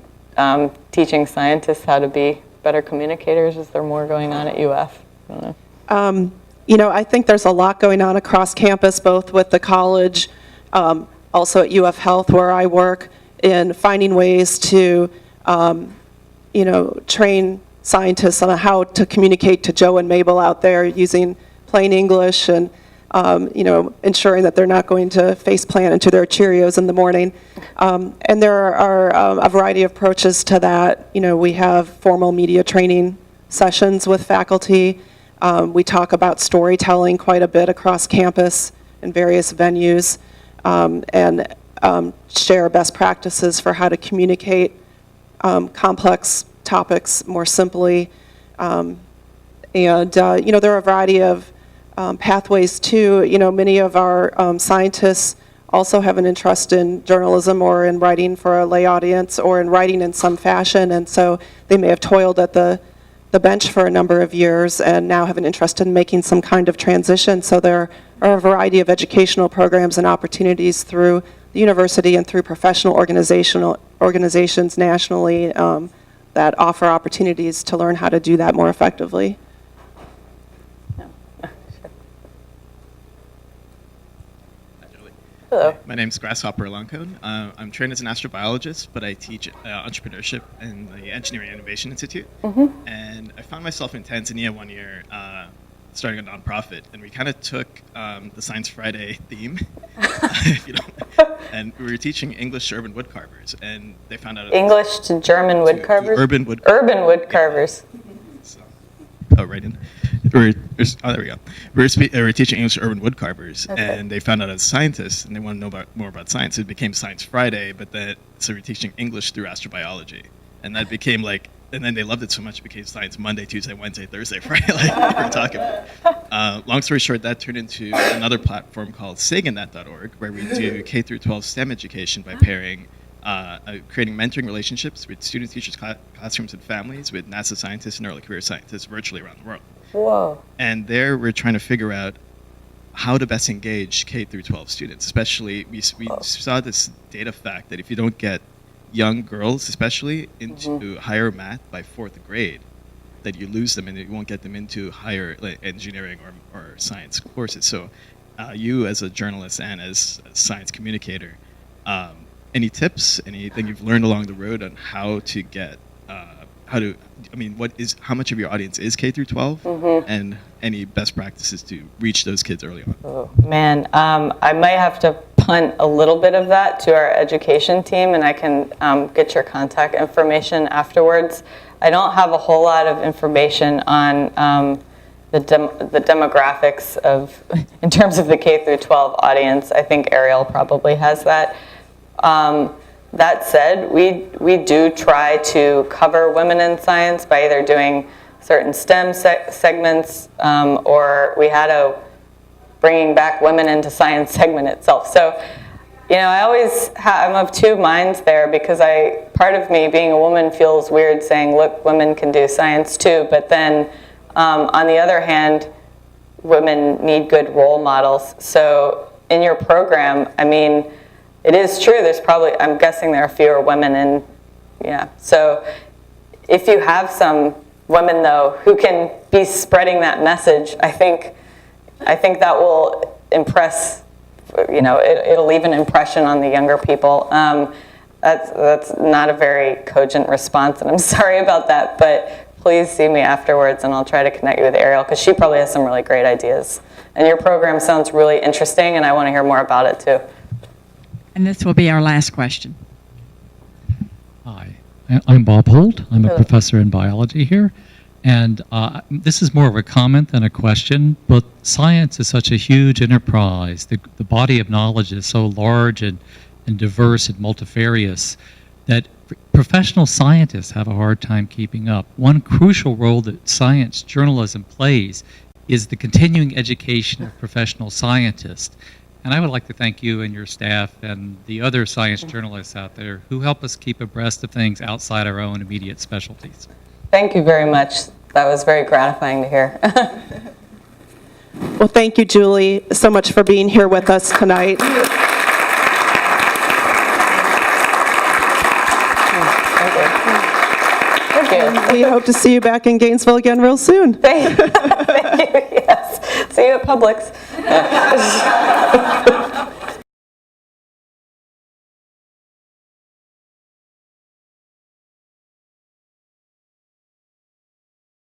teaching scientists how to be better communicators. Is there more going on at UF? I don't know. I think there's a lot going on across campus, both with the college, also at UF Health where I work, in finding ways to train scientists on how to communicate to Joe and Mabel out there using plain English, and ensuring that they're not going to faceplant into their Cheerios in the morning. And there are a variety of approaches to that. We have formal media training sessions with faculty. We talk about storytelling quite a bit across campus in various venues, and share best practices for how to communicate complex topics more simply. There are a variety of pathways too. Many of our scientists also have an interest in journalism or in writing for a lay audience or in writing in some fashion, and so they may have toiled at the bench for a number of years and now have an interest in making some kind of transition. So there are a variety of educational programs and opportunities through the university and through professional organizations nationally that offer opportunities to learn how to do that more effectively. Hello. My name is Grasshopper Loncone. I'm trained as an astrobiologist, but I teach entrepreneurship in the Engineering Innovation Institute. And I found myself in Tanzania one year starting a nonprofit, and we kind of took the Science Friday theme, and we were teaching English to urban woodcarvers, and they found out English to German woodcarvers? Urban woodcarvers. Urban woodcarvers. So, right in. There we go. We were teaching English to urban woodcarvers, and they found out as scientists, and they want to know more about science. It became Science Friday, so we're teaching English through astrobiology, and that became and then they loved it so much it became Science Monday, Tuesday, Wednesday, Thursday, Friday, like we were talking about. Long story short, that turned into another platform called SaganNet.org, where we do K through 12 STEM education by pairing creating mentoring relationships with students, teachers, classrooms, and families with NASA scientists and early career scientists virtually around the world. Whoa. And there we're trying to figure out how to best engage K through 12 students. Especially, we saw this data fact that if you don't get young girls, especially, into higher math by 4th grade, that you lose them and you won't get them into higher engineering or science courses. So you as a journalist and as a science communicator, any tips, anything you've learned along the road on how to get, how much of your audience is K through 12, and any best practices to reach those kids early on? Oh, man, I might have to punt a little bit of that to our education team, and I can get your contact information afterwards. I don't have a whole lot of information on the demographics of, in terms of the K through 12 audience. I think Ariel probably has that. That said, we do try to cover women in science by either doing certain STEM segments, or we had a bringing back women into science segment itself. So, I'm of two minds there, because part of me being a woman feels weird saying, look, women can do science too, but then on the other hand, women need good role models. So in your program, it is true, I'm guessing there are fewer women so if you have some women though who can be spreading that message, I think that will impress, it'll leave an impression on the younger people. That's not a very cogent response, and I'm sorry about that, but please see me afterwards, and I'll try to connect you with Ariel, because she probably has some really great ideas. And your program sounds really interesting, and I want to hear more about it, too. And this will be our last question. Hi, I'm Bob Holt. I'm a Hello. professor in biology here. And this is more of a comment than a question, but science is such a huge enterprise. The body of knowledge is so large and diverse and multifarious that professional scientists have a hard time keeping up. One crucial role that science journalism plays is the continuing education of professional scientists. And I would like to thank you and your staff and the other science journalists out there who help us keep abreast of things outside our own immediate specialties. Thank you very much. That was very gratifying to hear. Well, thank you, Julie, so much for being here with us tonight. Thank you. We hope to see you back in Gainesville again real soon. Thank you. Yes. See you at Publix.